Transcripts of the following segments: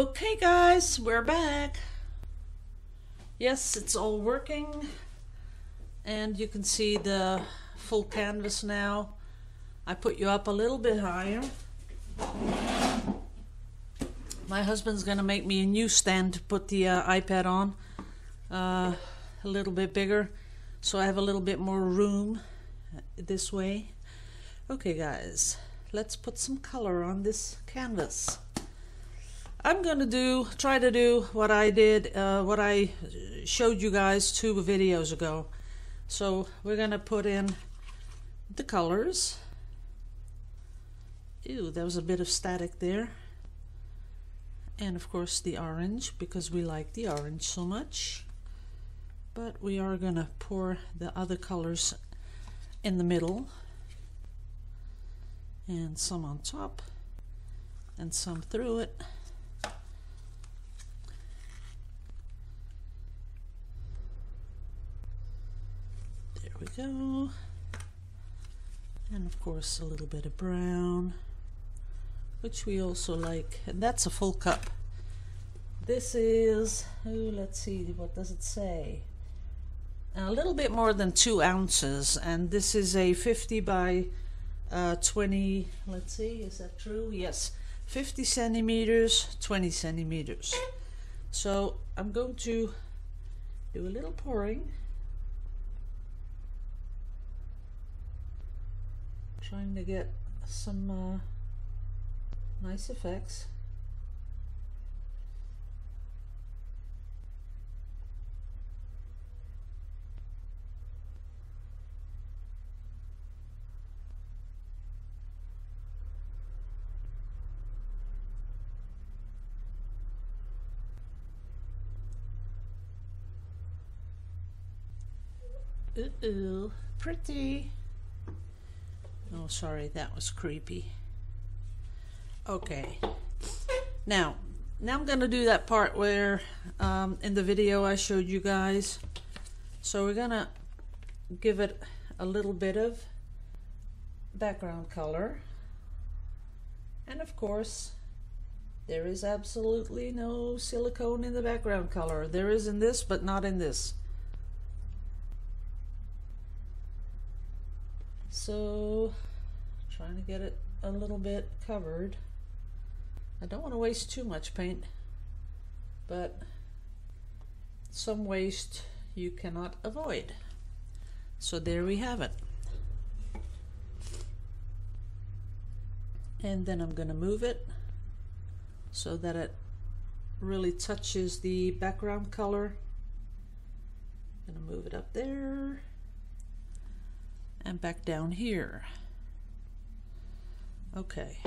Okay guys, we're back. Yes, it's all working and you can see the full canvas now. I put you up a little bit higher. My husband's gonna make me a new stand to put the iPad on, a little bit bigger, so I have a little bit more room this way. Okay guys, let's put some color on this canvas. I'm gonna try to do what I did, what I showed you guys 2 videos ago. So we're gonna put in the colors. Ew, there was a bit of static there. And of course the orange, because we like the orange so much. But we are gonna pour the other colors in the middle. And some on top. And some through it. There we go. And of course a little bit of brown, which we also like, and that's a full cup. This is, let's see, what does it say? A little bit more than 2 ounces, and this is a 50 by 20, let's see, is that true? Yes, 50 centimeters, 20 centimeters. So I'm going to do a little pouring. Trying to get some nice effects. Ooh, pretty. Oh, sorry, that was creepy. Okay. Now I'm gonna do that part where in the video I showed you guys. So we're gonna give it a little bit of background color. And of course, there is absolutely no silicone in the background color. There is in this, but not in this. So, trying to get it a little bit covered. I don't want to waste too much paint, but some waste you cannot avoid. So there we have it. And then I'm going to move it so that it really touches the background color. I'm going to move it up there. And back down here. Okay,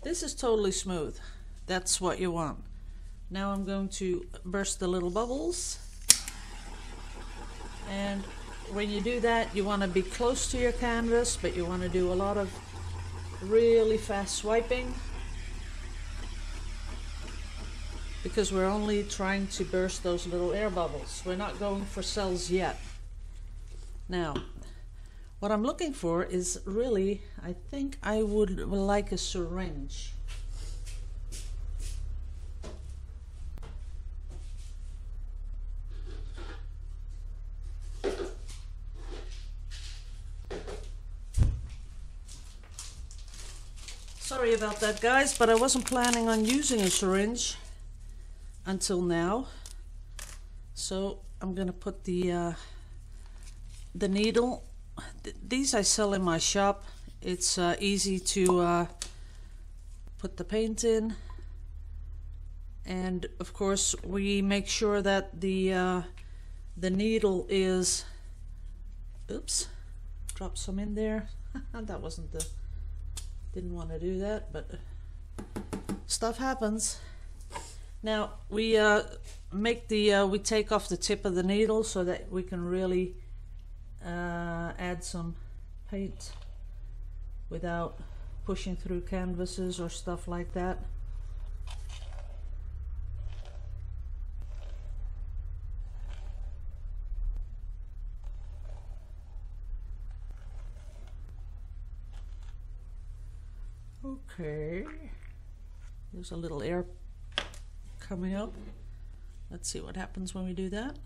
this is totally smooth. That's what you want. Now I'm going to burst the little bubbles. And when you do that, you want to be close to your canvas, but you want to do a lot of really fast swiping, because we're only trying to burst those little air bubbles. We're not going for cells yet. Now, what I'm looking for is really, I think I would like a syringe. Sorry about that guys, but I wasn't planning on using a syringe until now. So I'm gonna put the needle. These I sell in my shop. It's easy to put the paint in, and of course we make sure that the needle is, oops, drop some in there. That wasn't the, didn't want to do that, but stuff happens. Now we make the we take off the tip of the needle so that we can really add some paint without pushing through canvases or stuff like that. Okay, there's a little air coming up. Let's see what happens when we do that.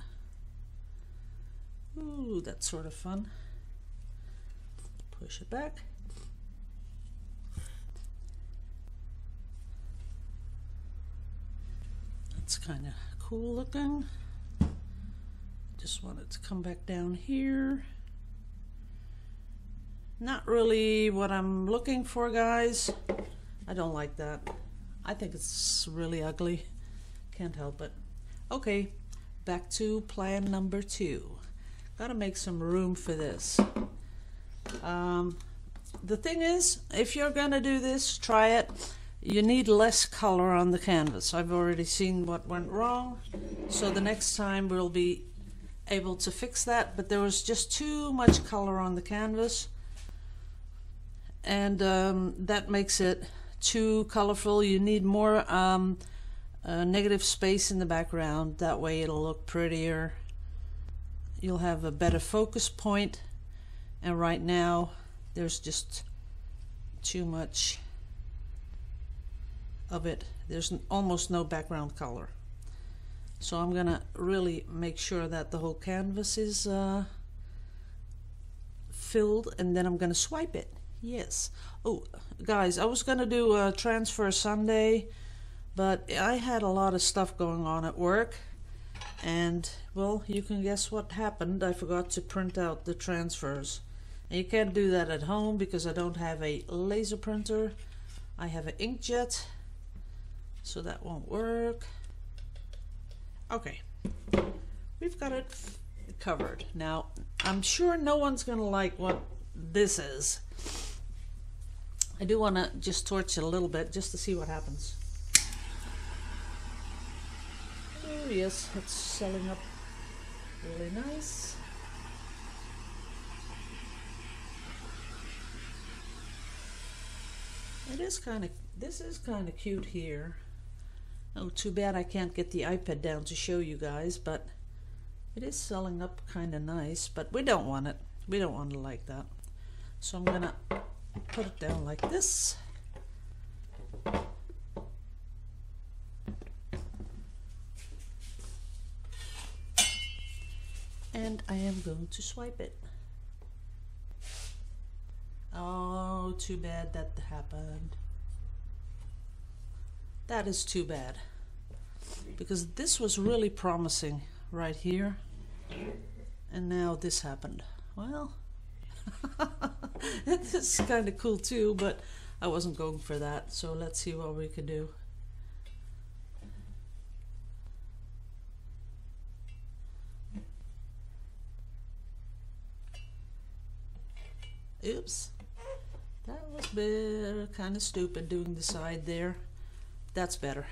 Ooh, that's sort of fun. Push it back. That's kind of cool looking. Just want it to come back down here. Not really what I'm looking for, guys. I don't like that. I think it's really ugly. Can't help it. Okay, back to plan number 2. Gotta make some room for this. The thing is, if you're gonna do this, try it. You need less color on the canvas. I've already seen what went wrong, so the next time we'll be able to fix that, but there was just too much color on the canvas, and that makes it too colorful. You need more negative space in the background. That way it'll look prettier. You'll have a better focus point, and right now there's just too much of it. There's almost no background color. So I'm gonna really make sure that the whole canvas is filled, and then I'm gonna swipe it. Yes. Oh, guys, I was gonna do a transfer Sunday, but I had a lot of stuff going on at work, and well, you can guess what happened. I forgot to print out the transfers. And you can't do that at home because I don't have a laser printer. I have an inkjet, so that won't work. Okay, we've got it covered. Now, I'm sure no one's gonna like what this is. I do want to just torch it a little bit just to see what happens. Oh yes, it's selling up really nice. This is kind of cute here. Oh, too bad I can't get the iPad down to show you guys, but it is selling up kind of nice, but we don't want it. We don't want it like that. So I'm gonna put it down like this. And I am going to swipe it. Oh, too bad that happened. That is too bad, because this was really promising right here, and now this happened. Well, this is kind of cool too, but I wasn't going for that, so let's see what we can do. Oops, that was kind of stupid doing the side there. That's better.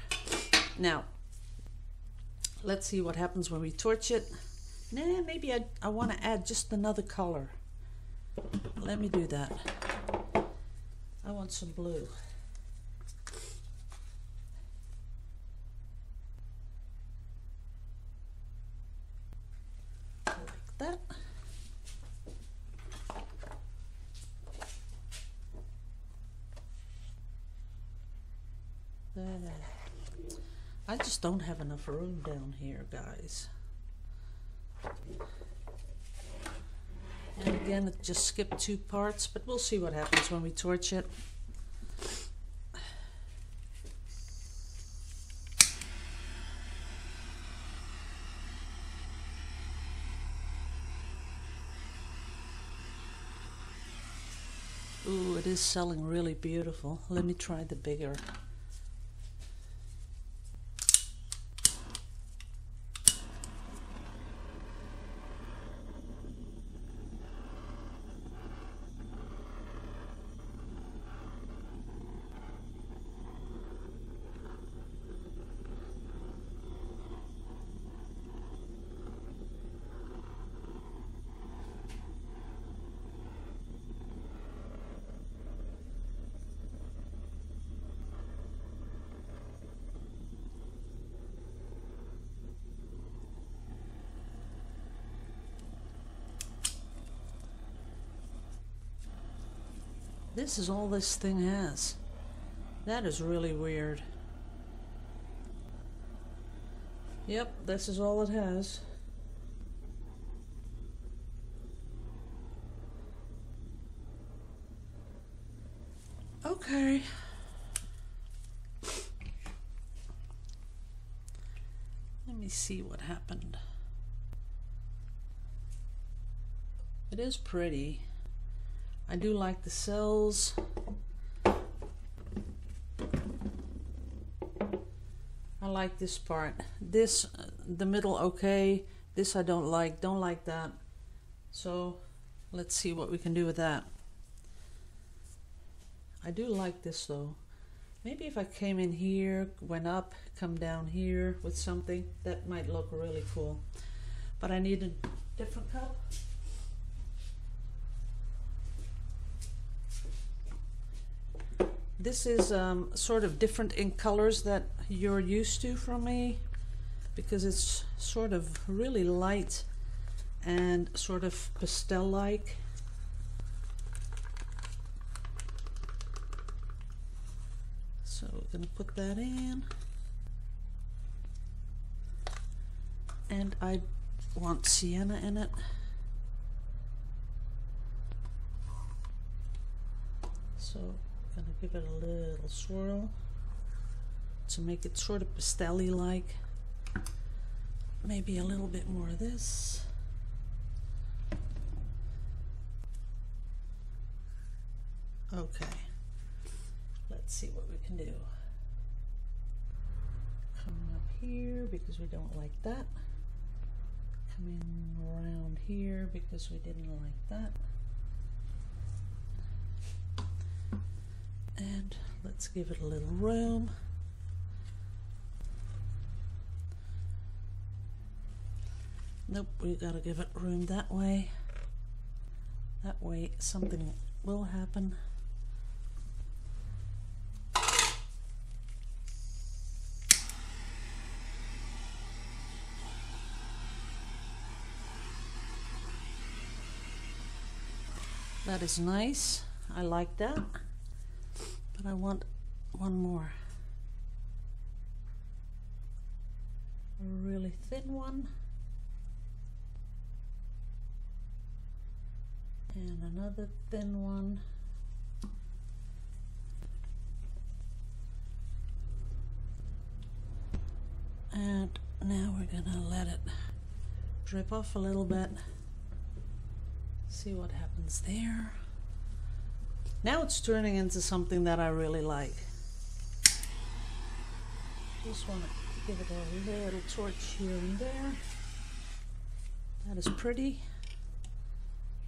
Now, let's see what happens when we torch it. Nah, maybe I want to add just another color. Let me do that. I want some blue. Like that. I just don't have enough room down here, guys. And again, it just skipped 2 parts, but we'll see what happens when we torch it. Ooh, it is selling really beautiful. Let me try the bigger. This is all this thing has. That is really weird. Yep, this is all it has. Okay. Let me see what happened. It is pretty. I do like the cells. I like this part. This, the middle, okay. This I don't like that. So let's see what we can do with that. I do like this though. Maybe if I came in here, went up, come down here with something, that might look really cool. But I need a different cup. This is sort of different in colors that you're used to from me, because it's sort of really light and sort of pastel-like. So we're going to put that in. And I want sienna in it. So I'm going to give it a little swirl to make it sort of pastel-y like. Maybe a little bit more of this. Okay. Let's see what we can do. Coming up here because we don't like that. Coming around here because we didn't like that. And let's give it a little room. Nope, we gotta give it room that way. That way something will happen. That is nice. I like that. But I want one more. A really thin one. And another thin one. And now we're gonna let it drip off a little bit. See what happens there. Now it's turning into something that I really like. Just want to give it a little torch here and there. That is pretty.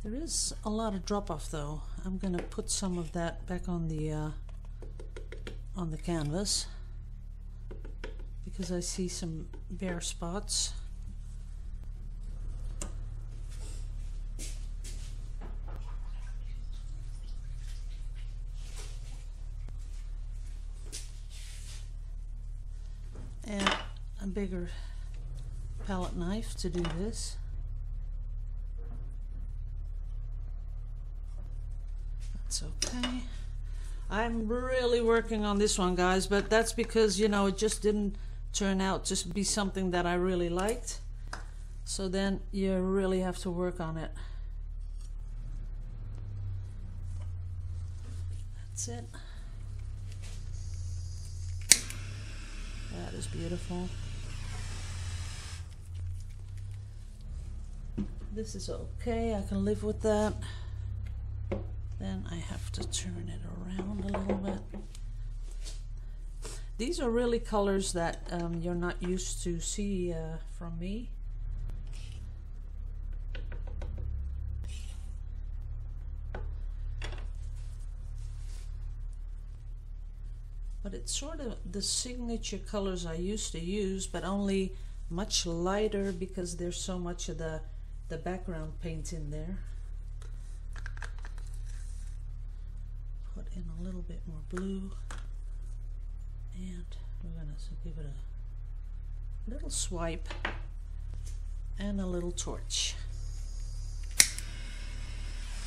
There is a lot of drop off though. I'm gonna put some of that back on the canvas because I see some bare spots. And a bigger palette knife to do this. That's okay. I'm really working on this one, guys, but that's because, you know, it just didn't turn out to be something that I really liked. So then you really have to work on it. That's it. That is beautiful. This is okay, I can live with that. Then I have to turn it around a little bit. These are really colors that you're not used to see from me. But it's sort of the signature colors I used to use, but only much lighter because there's so much of the background paint in there. Put in a little bit more blue, and we're going to give it a little swipe and a little torch.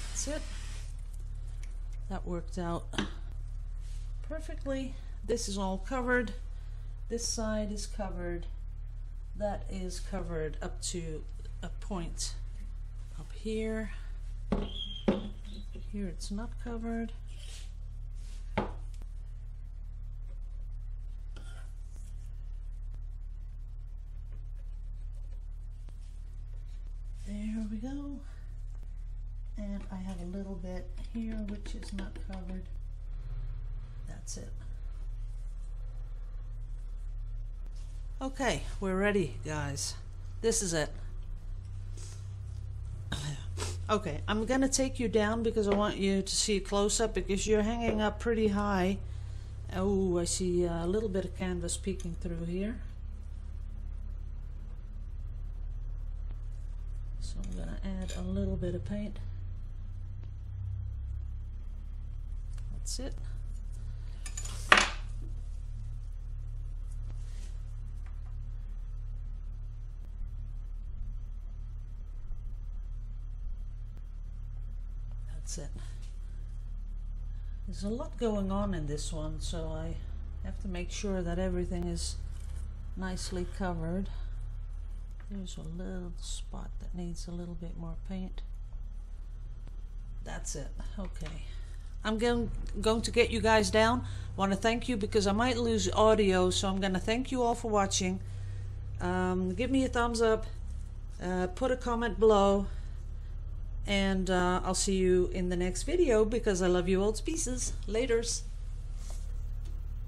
That's it. That worked out perfectly. This is all covered. This side is covered. that is covered up to a point up here. Here it's not covered. There we go. And I have a little bit here which is not covered. That's it. Okay, we're ready, guys. This is it. Okay, I'm gonna take you down because I want you to see a close-up because you're hanging up pretty high. Oh, I see a little bit of canvas peeking through here. So I'm gonna add a little bit of paint. That's it. That's it. There's a lot going on in this one, so I have to make sure that everything is nicely covered. There's a little spot that needs a little bit more paint. That's it. Okay. I'm going to get you guys down. I want to thank you because I might lose audio, so I'm going to thank you all for watching. Give me a thumbs up, put a comment below, and I'll see you in the next video because I love you all to pieces. Laters.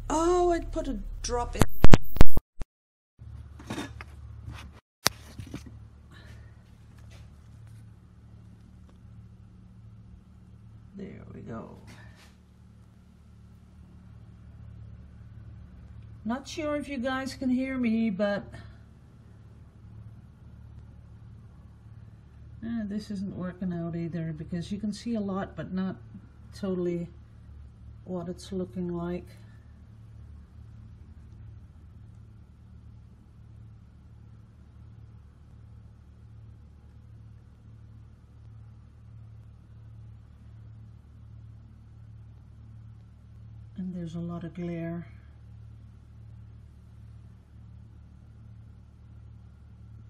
Oh, I put a drop in. There we go. Not sure if you guys can hear me, but this isn't working out either because you can see a lot, but not totally what it's looking like. And there's a lot of glare.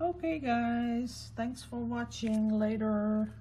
Okay guys, thanks for watching. Later.